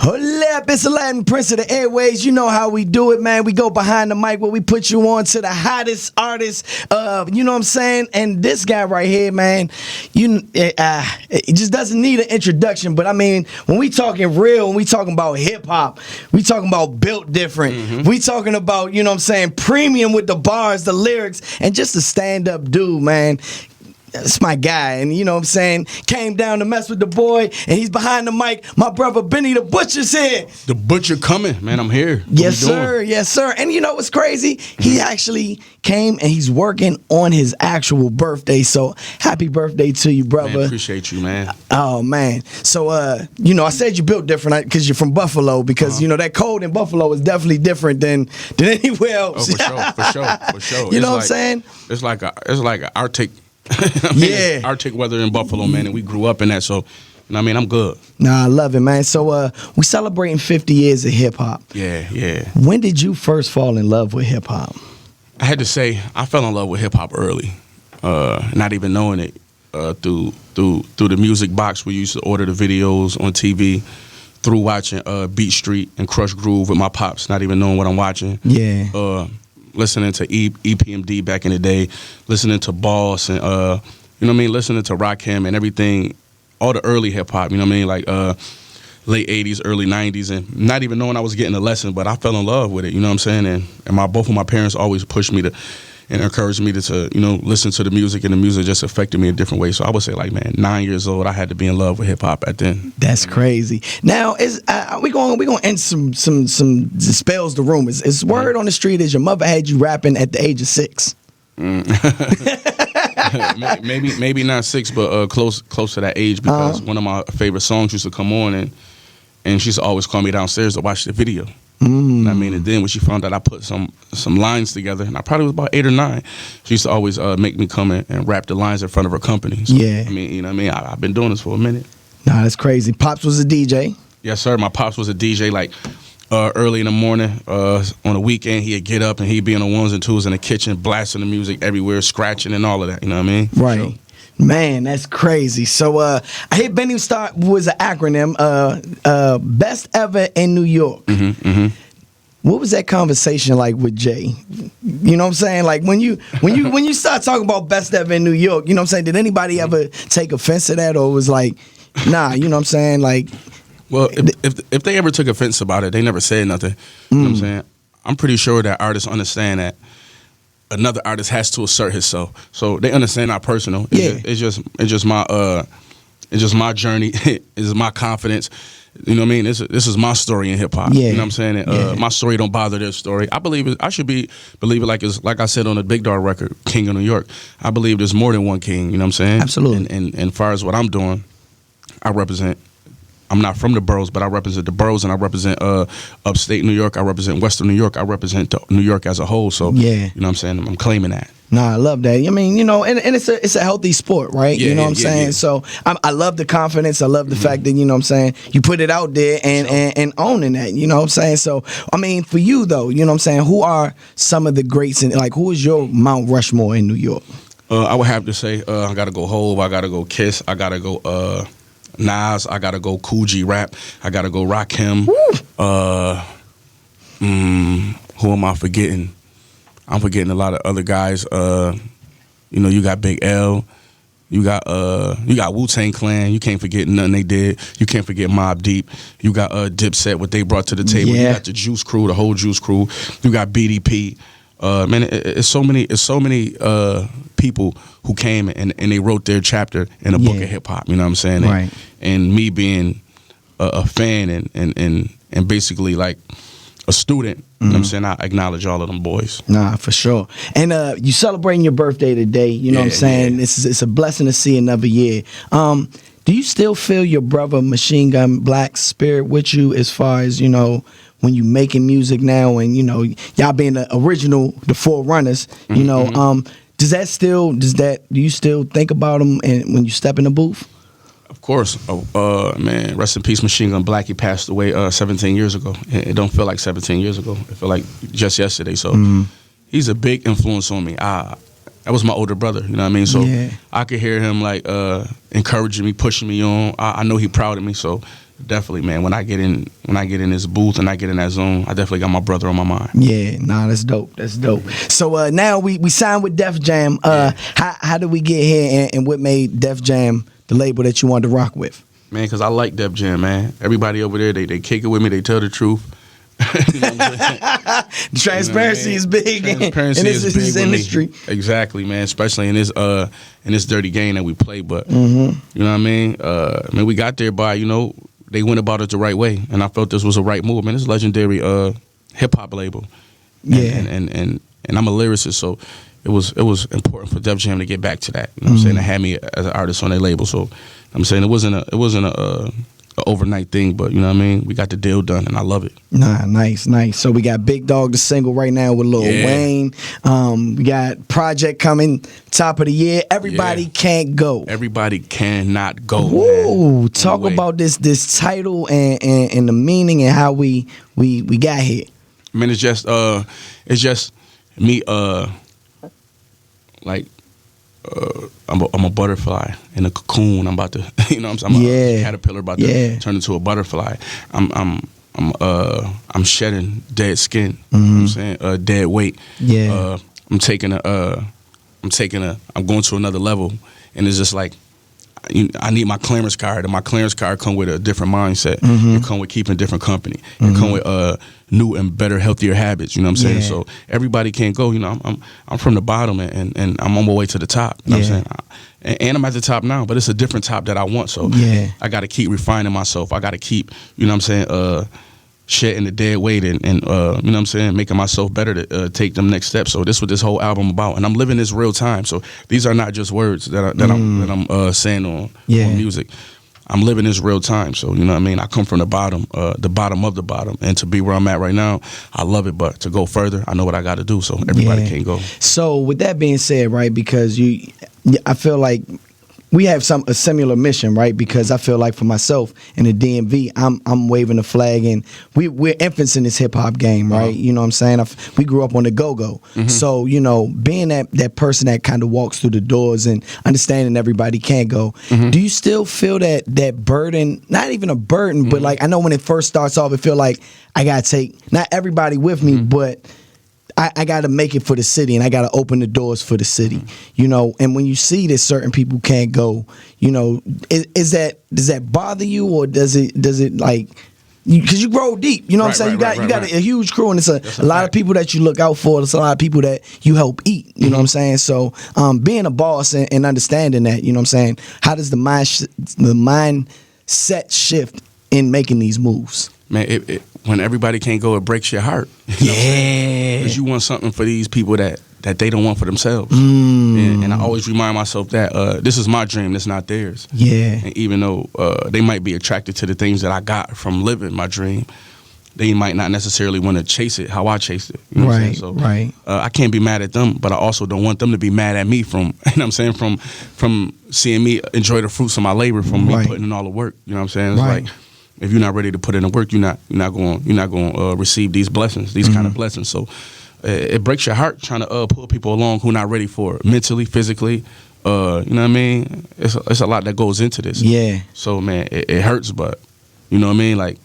Hold up, it's Aladdin, Prince of the Airways. You know how we do it, man. We go behind the mic where we put you on to the hottest artist. You know what I'm saying? And this guy right here, man, it just doesn't need an introduction. But I mean, when we talking real, when we talking about hip hop, we talking about built different. Mm-hmm. We talking about, you know what I'm saying, premium with the bars, the lyrics, and just a stand up dude, man. That's my guy, and you know what I'm saying, came down to mess with the boy, and he's behind the mic. My brother Benny the Butcher's here. The Butcher coming, man, I'm here. Yes, sir, yes, sir. And you know what's crazy? He actually came and he's working on his actual birthday, so happy birthday to you, brother. Man, appreciate you, man. Oh, man. So, you know, I said you built different because you're from Buffalo, because, you know, that cold in Buffalo is definitely different than anywhere else. Oh, for sure. You know what I'm saying? It's like an Arctic... Yeah, Arctic weather in Buffalo, man, and we grew up in that, so I mean, I'm good. Nah, I love it, man. So we celebrating 50 years of hip hop. Yeah. When did you first fall in love with hip hop? I had to say I fell in love with hip hop early, not even knowing it. Through the music box, we used to order the videos on TV. Through watching Beat Street and Crush Groove with my pops, not even knowing what I'm watching. Yeah. Listening to EPMD back in the day, listening to Boss and you know what I mean, listening to Rakim and everything, all the early hip hop, you know what I mean, like late 80s, early 90s, and not even knowing I was getting a lesson, but I fell in love with it, you know what I'm saying? And both of my parents always pushed me to and encouraged me to you know, listen to the music, and the music just affected me in different ways. So I would say, like, man, 9 years old, I had to be in love with hip hop at then. That's crazy. Now, we gonna end some dispels the rumors. It's word on the street is your mother had you rapping at the age of 6. maybe not 6, but close to that age, because one of my favorite songs used to come on, and she used to always call me downstairs to watch the video. And I mean, and then when she found out I put some lines together, and I probably was about 8 or 9, she used to always make me come in and rap the lines in front of her company. So, yeah. I mean, you know what I mean? I've been doing this for a minute. Nah, that's crazy. Pops was a DJ. Yes, sir. My pops was a DJ, like early in the morning. On a weekend, he'd get up and he'd be on the ones and twos in the kitchen, blasting the music everywhere, scratching and all of that. You know what I mean? Right. So, man, that's crazy. So I hit Benny Start was an acronym. Best ever in New York. What was that conversation like with Jay? You know what I'm saying? Like when you start talking about best ever in New York, you know what I'm saying? Did anybody ever take offense to that, or was like, nah, you know what I'm saying? Like, well, if they ever took offense about it, they never said nothing. You know what I'm saying? I'm pretty sure that artists understand that another artist has to assert himself, so they understand not personal. It's just my journey. It's my confidence. You know what I mean? This is my story in hip hop. Yeah. You know what I'm saying? And, my story don't bother their story. I believe it. I should believe it like I said on the Big Dog record, King of New York. I believe there's more than one king. You know what I'm saying? Absolutely. And as far as what I'm doing, I represent. I'm not from the boroughs, but I represent the boroughs, and I represent upstate New York. I represent Western New York. I represent New York as a whole. So, yeah. You know what I'm saying? I'm claiming that. Nah, I love that. I mean, you know, and it's a healthy sport, right? Yeah, you know what I'm saying? Yeah. So I love the confidence. I love the fact that, you know what I'm saying, you put it out there and owning that, you know what I'm saying? So, I mean, for you, though, you know what I'm saying, who are some of the greats, and like, who is your Mount Rushmore in New York? I would have to say I got to go Hove. I got to go Kiss. I got to go Nas. I got to go Kool G Rap. I got to go Rakim. Who am I forgetting? I'm forgetting a lot of other guys. You know, you got Big L. You got Wu-Tang Clan. You can't forget nothing they did. You can't forget Mobb Deep. You got Dipset, what they brought to the table. Yeah. You got the Juice Crew, the whole Juice Crew. You got BDP. Man, it's so many people who came and they wrote their chapter in a book of hip hop. You know what I'm saying? Right. And me being a fan and basically like a student, you know what I'm saying, I acknowledge all of them boys. Nah, for sure. And you celebrating your birthday today, you know what I'm saying? Yeah. It's a blessing to see another year. Do you still feel your brother Machine Gun Black's spirit with you, as far as, you know, when you making music now, and, you know, y'all being the original, the forerunners, you know, do you still think about him and when you step in the booth? Of course. Man, rest in peace, Machine Gun Black. He passed away 17 years ago. It don't feel like 17 years ago. It feel like just yesterday. So he's a big influence on me. That was my older brother, you know what I mean? So I could hear him like encouraging me, pushing me on. I know he proud of me. So definitely, man. When I get in this booth and I get in that zone, I definitely got my brother on my mind. Yeah, nah, that's dope. That's dope. So now we signed with Def Jam. How did we get here, and what made Def Jam the label that you wanted to rock with? Man, because I like Def Jam, man. Everybody over there, they kick it with me. They tell the truth. You know what I'm saying? Transparency is big. Transparency is big this with industry. Me. Exactly, man. Especially in this dirty game that we play. But Mm-hmm. you know what I mean? We got there by, they went about it the right way, and I felt this was a right move. Man, it's a legendary hip hop label. And I'm a lyricist, so it was important for Def Jam to get back to that. You know what I'm saying? To have me as an artist on their label. So I'm saying it wasn't a overnight thing, but you know what I mean? We got the deal done, and I love it. Nah, nice. So we got Big Dog, the single right now with Lil Wayne. We got Project coming, top of the year. Everybody can't go. Everybody cannot go. Woo! Man. Talk about this title and the meaning and how we got here. I mean, it's just me. I'm a butterfly in a cocoon. I'm about to, I'm a caterpillar about to turn into a butterfly. I'm shedding dead skin. You know what I'm saying? Dead weight. Yeah. I'm going to another level, and it's just like, I need my clearance card, and my clearance card come with a different mindset. It come with keeping different company. It come with new and better, healthier habits. You know what I'm saying? So everybody can't go. I'm from the bottom, and I'm on my way to the top. You know what I'm saying? And I'm at the top now, but it's a different top that I want. So I got to keep refining myself. I got to keep, shedding the dead weight and you know what I'm saying, making myself better to take them next steps. So this is what this whole album about, and I'm living this real time. So these are not just words that I'm saying on music. I'm living this real time. So you know what I mean. I come from the bottom of the bottom, and to be where I'm at right now, I love it. But to go further, I know what I got to do. So everybody can't go. So with that being said, right, because I feel like we have a similar mission, right? Because I feel like for myself in the DMV, I'm waving the flag, and we're infants in this hip hop game, right? You know what I'm saying? We grew up on the go-go. So, being that person that kind of walks through the doors and understanding everybody can't go, do you still feel that burden, not even a burden, but like, I know when it first starts off, it feel like I got to take, not everybody with me, but I got to make it for the city, and I got to open the doors for the city, and when you see that certain people can't go, does that bother you, or does it like, because you grow deep, what I'm saying? You got a huge crew, and it's a lot of people that you look out for. There's a lot of people that you help eat, you know what I'm saying? So being a boss and understanding that, you know what I'm saying, how does the mindset shift in making these moves? Man, when everybody can't go, it breaks your heart. Because you want something for these people that they don't want for themselves. And I always remind myself that this is my dream, it's not theirs. Yeah. And even though they might be attracted to the things that I got from living my dream, they might not necessarily want to chase it how I chased it. You know what I'm saying? So, I can't be mad at them, but I also don't want them to be mad at me from seeing me enjoy the fruits of my labor, from me putting in all the work. You know what I'm saying? It's like, if you're not ready to put in the work, you're not going to receive these blessings, these kind of blessings. So it breaks your heart trying to pull people along who not ready for it, mentally, physically. You know what I mean? It's a lot that goes into this. Yeah. So man, it hurts, but you know what I mean? Like,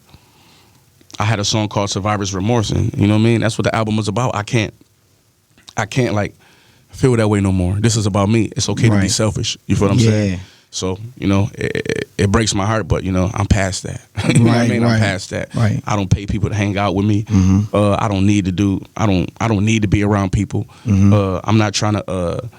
I had a song called Survivor's Remorse, and you know what I mean? That's what the album was about. I can't like feel that way no more. This is about me. It's okay to be selfish. You feel what I'm saying? So, it breaks my heart, but, I'm past that. You know what I mean? I'm past that. Right. I don't pay people to hang out with me. I don't need to be around people. I'm not trying to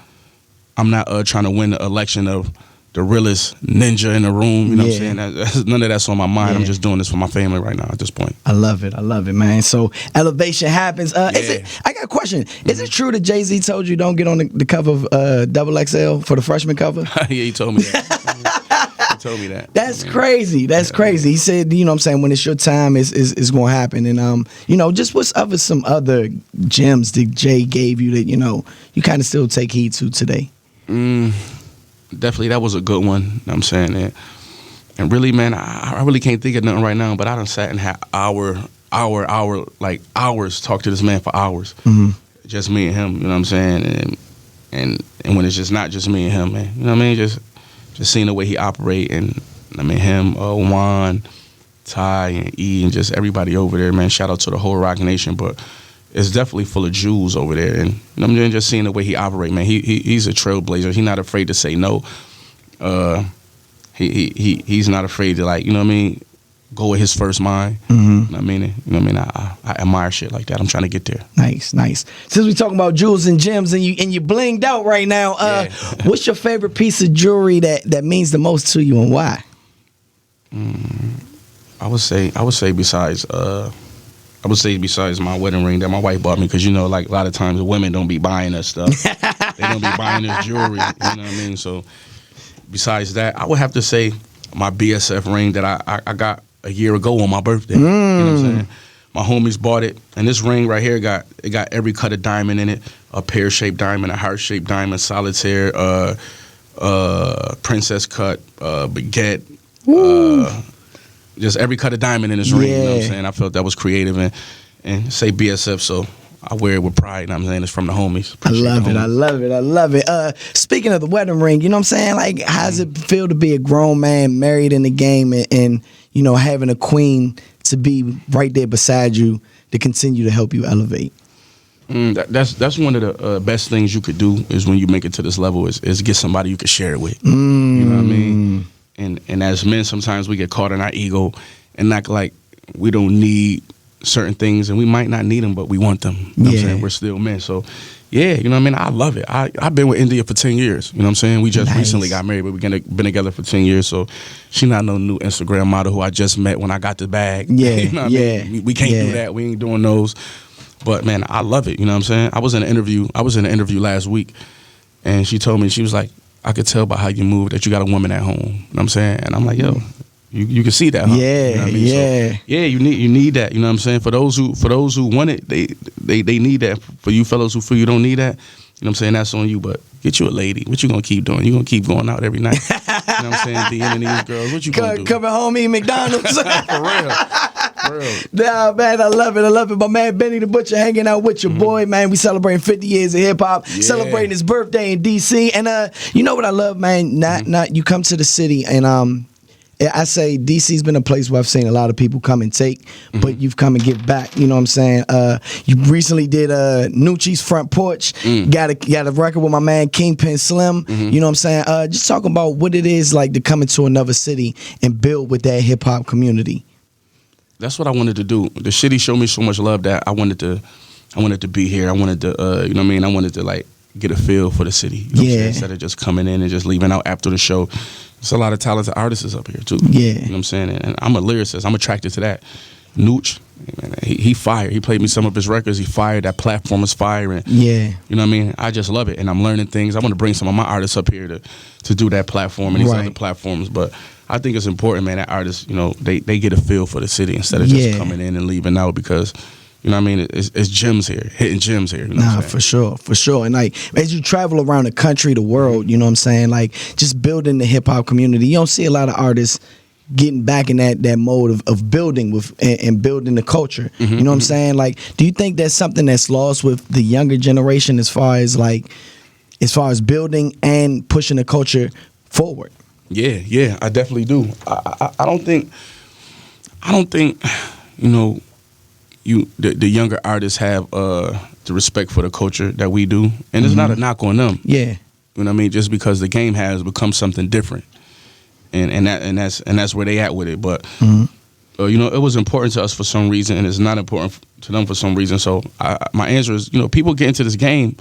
win the election of the realest ninja in the room. You know what I'm saying? None of that's on my mind. I'm just doing this for my family right now at this point. I love it, man. So elevation happens. I got a question. Is it true that Jay-Z told you don't get on the cover of XXL for the freshman cover? Yeah, he told me that. He told me that. That's crazy. That's crazy. He said, you know what I'm saying, when it's your time, it's going to happen. And, just what's some other gems that Jay gave you that, you kind of still take heed to today? Definitely, that was a good one. You know what I'm saying? And really, man, I really can't think of nothing right now, but I done sat and had hours, talk to this man for hours. Just me and him, you know what I'm saying? And when it's just not just me and him, man, you know what I mean? Just seeing the way he operate, and I mean, him, Juan, Ty and E and just everybody over there, man. Shout out to the whole Rock Nation, but it's definitely full of Jews over there, and I'm just seeing the way he operate, man. He's a trailblazer. He's not afraid to say no. He's not afraid to, like, you know what I mean, go with his first mind. You know what I mean? I admire shit like that. I'm trying to get there. Nice. Since we talking about jewels and gems, and you blinged out right now, what's your favorite piece of jewelry that means the most to you, and why? I would say besides my wedding ring that my wife bought me, because, you know, like, a lot of times women don't be buying us stuff. They don't be buying us jewelry. You know what I mean? So besides that, I would have to say my BSF ring that I got a year ago on my birthday. You know what I'm saying? My homies bought it, and this ring right here got every cut of diamond in it: a pear-shaped diamond, a heart-shaped diamond, solitaire, princess cut, baguette, just every cut of diamond in this ring. You know what I'm saying? I felt that was creative, and say BSF, so I wear it with pride. You know what I'm saying? It's from the homies. Appreciate I love it. Speaking of the wedding ring, you know what I'm saying? Like, how does it feel to be a grown man married in the game and you know, having a queen to be right there beside you to continue to help you elevate? That's one of the best things you could do, is when you make it to this level, is get somebody you can share it with. You know what I mean? And as men, sometimes we get caught in our ego and act like we don't need certain things, and we might not need them, but we want them. You know what I'm saying? We're still men. So, yeah, you know what I mean? I love it. I've been with India for 10 years. You know what I'm saying? We just recently got married, but we've been together for 10 years. So she's not no new Instagram model who I just met when I got the bag. You know what I mean? We can't do that. We ain't doing those. But, man, I love it. You know what I'm saying? I was in an interview last week, and she told me, she was like, I could tell by how you move that you got a woman at home. You know what I'm saying? And I'm like, yo, you can see that, huh? Yeah, you know what I mean? So, yeah, you need that. You know what I'm saying? For those who want it, they need that. For you fellas who feel you don't need that, you know what I'm saying? That's on you. But get you a lady. What you gonna keep doing? You gonna keep going out every night? You know what I'm saying? DMing these girls. What you gonna do? Coming home eating McDonald's. For real. Nah, man, I love it. My man Benny the Butcher hanging out with your boy, man. We celebrating 50 years of hip hop, celebrating his birthday in DC, and you know what I love, man? Not you come to the city, and I say DC's been a place where I've seen a lot of people come and take, but you've come and give back. You know what I'm saying? You recently did Nucci's Front Porch. Got a record with my man Kingpin Slim. You know what I'm saying? Just talking about what it is like to come into another city and build with that hip hop community. That's what I wanted to do. The city showed me so much love that I wanted to be here. I wanted to, you know what I mean? I wanted to, like, get a feel for the city. You know what I'm saying? Instead of just coming in and just leaving out after the show. There's a lot of talented artists up here too. You know what I'm saying? And I'm a lyricist. I'm attracted to that. Nooch, man, he fired. He played me some of his records. He fired. That platform is firing. You know what I mean? I just love it, and I'm learning things. I want to bring some of my artists up here to do that platform and these other platforms. But I think it's important, man, that artists, you know, they get a feel for the city instead of just coming in and leaving out, because, you know what I mean? It's gems here, hitting gems here. You know what I'm saying? for sure. And, like, as you travel around the country, the world, you know what I'm saying? Like, just building the hip hop community. You don't see a lot of artists getting back in that mode of building with and building the culture. You know what I'm saying? Like, do you think that's something that's lost with the younger generation as far as building and pushing the culture forward? Yeah, I definitely do. I don't think, you know, the younger artists have the respect for the culture that we do, and it's not a knock on them. You know what I mean? Just because the game has become something different, and that's where they at with it. But you know, it was important to us for some reason, and it's not important to them for some reason. So my answer is, you know, people get into this game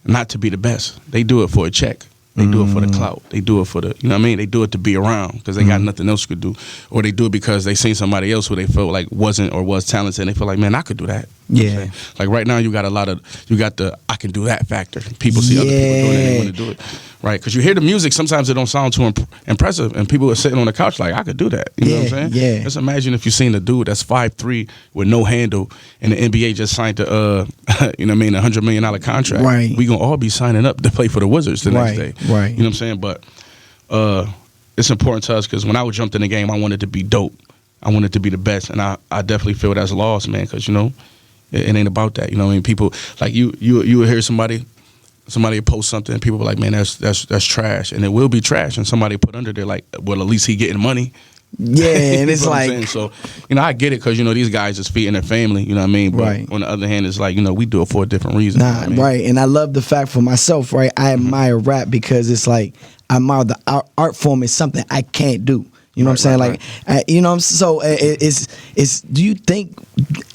not to be the best. They do it for a check. They do it for the clout. They do it for the, you know what I mean? They do it to be around because they got nothing else to do. Or they do it because they seen somebody else who they felt like wasn't or was talented, and they feel like, man, I could do that. You know what I'm saying? Like right now, you got the I can do that factor. People see other people doing it and they want to do it. Right? Because you hear the music, sometimes it don't sound too impressive, and people are sitting on the couch like, I could do that. You know what I'm saying? Just imagine if you seen a dude that's 5'3" with no handle, and the NBA just signed you know what I mean, $100 million contract. Right. We gonna all be signing up to play for the Wizards the next day. Right. You know what I'm saying? But it's important to us because when I jumped in the game, I wanted to be dope. I wanted to be the best, and I definitely feel that's lost, man. Because you know, it ain't about that. You know what I mean? People like you will hear somebody post something, and people be like, man, that's trash, and it will be trash. And somebody put under there like, well, at least he getting money. Yeah, and it's You know what I'm like, saying? So, I get it because, these guys is feeding their family, you know what I mean? But Right. on the other hand, it's like, we do it for a different reason. you know nah, what I mean? right. And I love the fact for myself, right? I admire rap because it's like, I admire the art form is something I can't do. You know what I'm saying? Right, Like, so it's. Do you think,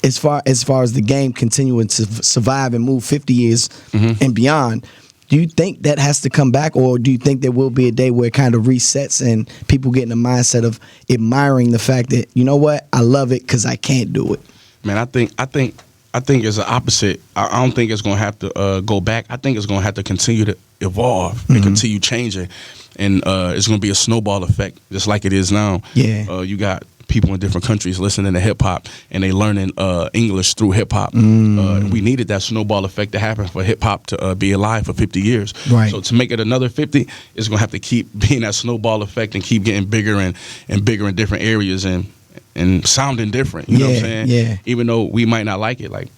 as far as the game continuing to survive and move 50 years and beyond, do you think that has to come back, or do you think there will be a day where it kind of resets and people get in the mindset of admiring the fact that, you know what, I love it because I can't do it? Man, I think it's the opposite. I don't think it's gonna have to go back. I think it's gonna have to continue to evolve and continue changing, and it's gonna be a snowball effect, just like it is now. Yeah. You got people in different countries listening to hip hop, and they learning English through hip hop. We needed that snowball effect to happen for hip hop to be alive for 50 years. Right. So to make it another 50, it's gonna have to keep being that snowball effect and keep getting bigger and bigger in different areas and sounding different. You know what I'm saying? Yeah. Even though we might not like it, like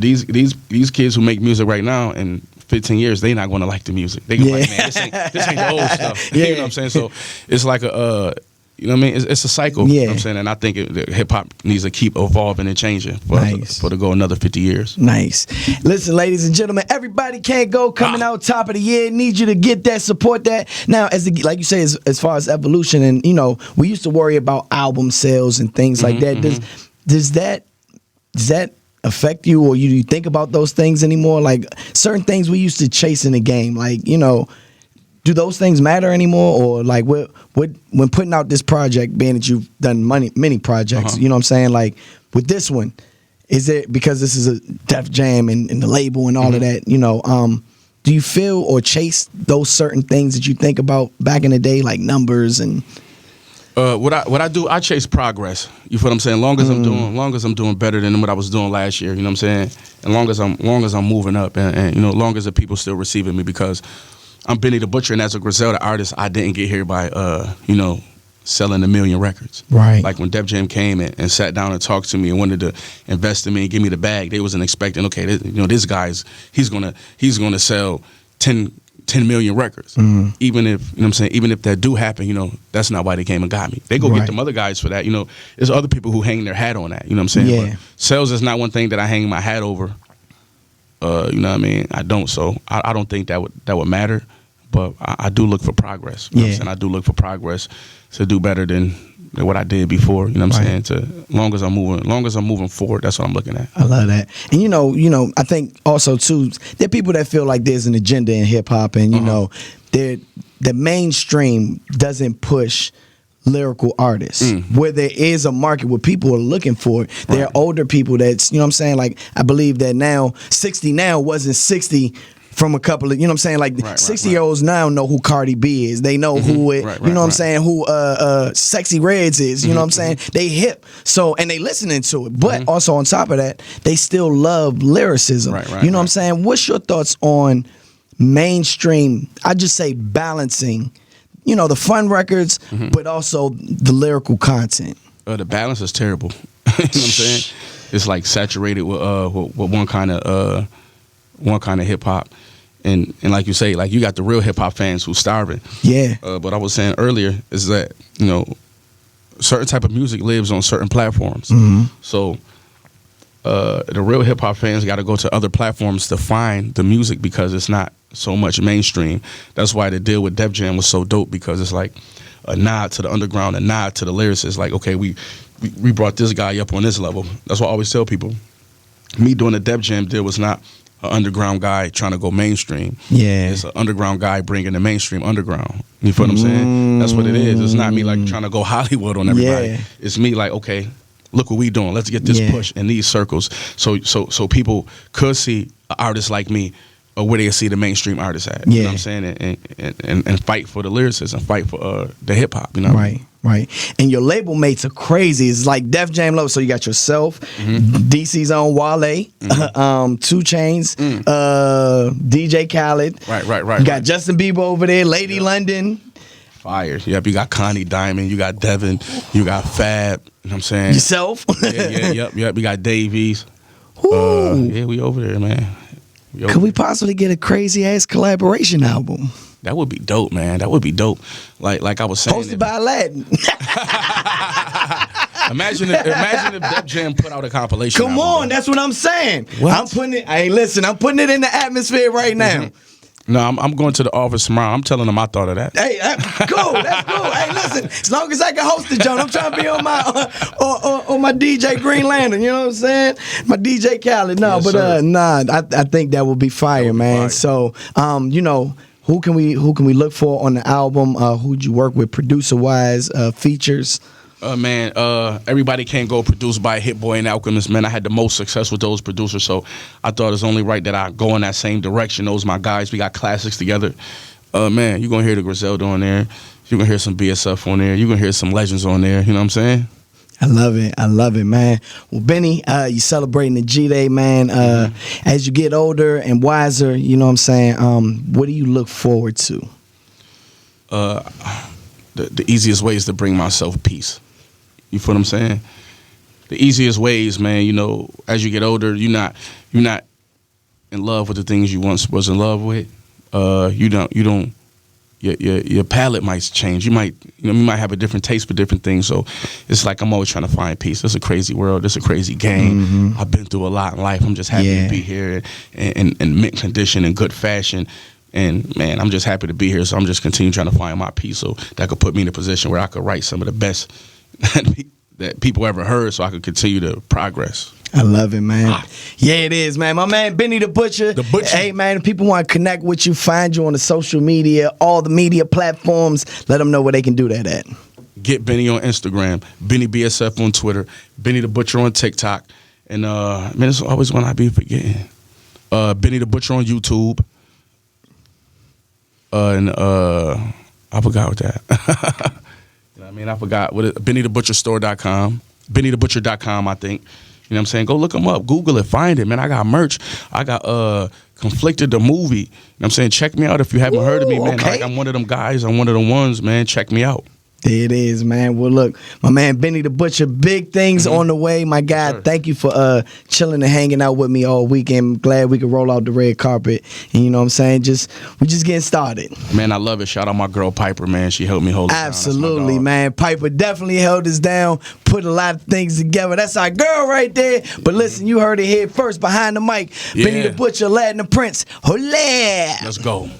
these kids who make music right now, in 15 years, they not going to like the music. They gonna be like, man, this ain't the old stuff. Yeah. You know what I'm saying? So it's like you know what I mean? It's a cycle. Yeah. You know what I'm saying? And I think hip hop needs to keep evolving and changing for to go another 50 years. Nice. Listen, ladies and gentlemen, everybody can't go coming out top of the year. Need you to get that, support that. Now, like you say, as far as evolution, and we used to worry about album sales and things like that. Does that affect you, or you think about those things anymore? Like certain things we used to chase in the game, like do those things matter anymore? Or like when putting out this project, being that you've done many projects, you know what I'm saying? Like with this one, is it because this is a Def Jam and the label and all of that, do you feel or chase those certain things that you think about back in the day, like numbers and what I do, I chase progress. You feel what I'm saying? Long as I'm doing better than what I was doing last year, you know what I'm saying? And long as I'm moving up and long as the people still receiving me, because I'm Benny the Butcher, and as a Griselda artist, I didn't get here by, selling 1 million records. Right. Like when Def Jam came and sat down and talked to me and wanted to invest in me and give me the bag, they wasn't expecting, okay, this guy's, he's gonna sell 10 million records. Even if, even if that do happen, that's not why they came and got me. They go get them other guys for that. There's other people who hang their hat on that. You know what I'm saying? Yeah. But sales is not one thing that I hang my hat over. You know what I mean? I don't. So I don't think that would matter. But I do look for progress. You know what I'm saying? I do look for progress to do better than what I did before. You know what I'm saying? Long as I'm moving forward, that's what I'm looking at. I love that. And I think also too, there are people that feel like there's an agenda in hip hop, and the mainstream doesn't push lyrical artists. Where there is a market where people are looking for it. There are older people that's, what I'm saying? Like I believe that now 60 now wasn't 60 from a couple of, like 60-year-olds now know who Cardi B is. They know who it, what I'm saying, who Sexy Reds is, you know what I'm saying? They hip. So, and they listening to it. But also on top of that, they still love lyricism. You know what I'm saying? What's your thoughts on mainstream, I just say balancing, the fun records, but also the lyrical content? The balance is terrible. You know what I'm saying? It's like saturated with one kind of hip hop, and like you say, like you got the real hip hop fans who's starving. Yeah. But I was saying earlier is that certain type of music lives on certain platforms. So the real hip hop fans got to go to other platforms to find the music because it's not so much mainstream. That's why the deal with Def Jam was so dope, because it's like a nod to the underground, a nod to the lyricists. Like, okay, we brought this guy up on this level. That's what I always tell people. Me doing the Def Jam deal was not an underground guy trying to go mainstream. Yeah. It's an underground guy bringing the mainstream underground. You feel what I'm saying? That's what it is. It's not me like trying to go Hollywood on everybody. Yeah. It's me like, okay, look what we doing. Let's get this push in these circles. So people could see an artist like me or where they see the mainstream artists at. You know what I'm saying? And fight for the lyricism, fight for the hip hop, Right. And your label mates are crazy. It's like Def Jam Low. So you got yourself, DC's own Wale, 2 Chainz, DJ Khaled. Right. You got Justin Bieber over there, Lady London. Fire. Yep, you got Connie Diamond, you got Devin, you got Fab, you know what I'm saying? Yourself? Yep. You got Davies. We over there, man. Could we possibly get a crazy ass collaboration album? That would be dope, man. That would be dope. Like I was saying. Hosted by Aladdin. Imagine if Def Jam put out a compilation. Come on, that's what I'm saying. What? I'm putting it. Hey, listen, I'm putting it in the atmosphere right now. No, I'm going to the office tomorrow. I'm telling them I thought of that. Hey, cool. That's cool. Hey, listen, as long as I can host the joint, I'm trying to be on my on my DJ Green Lantern. You know what I'm saying? My DJ Khaled. No, Yes, but sir. I think that would be fire, man. fire. So, you know, who can we look for on the album? Who'd you work with, producer wise, features? Man, everybody can't go produced by Hit Boy and Alchemist, man. I had the most success with those producers, so I thought it's only right that I go in that same direction. Those my guys. We got classics together. Man, you're going to hear the Griselda on there. You're going to hear some BSF on there. You're going to hear some legends on there. You know what I'm saying? I love it, man. Well, Benny, you celebrating the G-Day, man. As you get older and wiser, you know what I'm saying, what do you look forward to? The easiest way is to bring myself peace. You feel what I'm saying? The easiest ways, man, you know, as you get older, you're not in love with the things you once was in love with. Your palate might change. You might have a different taste for different things. So it's like I'm always trying to find peace. It's a crazy world. It's a crazy game. Mm-hmm. I've been through a lot in life. I'm just happy to be here in mint condition and good fashion. And man, I'm just happy to be here. So I'm just continuing trying to find my peace, so that could put me in a position where I could write some of the best that people ever heard, so I could continue to progress. I love it, man. Yeah, it is, man. My man, Benny the Butcher. The Butcher. Hey, man, if people want to connect with you, find you on the social media, all the media platforms, let them know where they can do that at. Get Benny on Instagram, Benny BSF on Twitter, Benny the Butcher on TikTok, and man, it's always one I be forgetting. Benny the Butcher on YouTube. And I forgot what that. You know what I mean? I forgot what it, BennyTheButcherStore.com, BennyTheButcher.com, I think. You know what I'm saying? Go look them up. Google it. Find it, man. I got merch. I got Conflicted the movie. You know what I'm saying? Check me out if you haven't heard of me, man. Okay. Like, I'm one of them guys. I'm one of the ones, man. Check me out. There it is, man. Well, look, my man Benny the Butcher, big things on the way. My guy, Sure. thank you for chilling and hanging out with me all weekend. Glad we could roll out the red carpet. And you know what I'm saying? We're just getting started. Man, I love it. Shout out my girl Piper, man. She helped me hold it down. That's my Absolutely, dog. man. Piper definitely held us down, put a lot of things together. That's our girl right there. But listen, you heard it here first behind the mic. Yeah. Benny the Butcher, Aladdin the Prince. Hola! Let's go.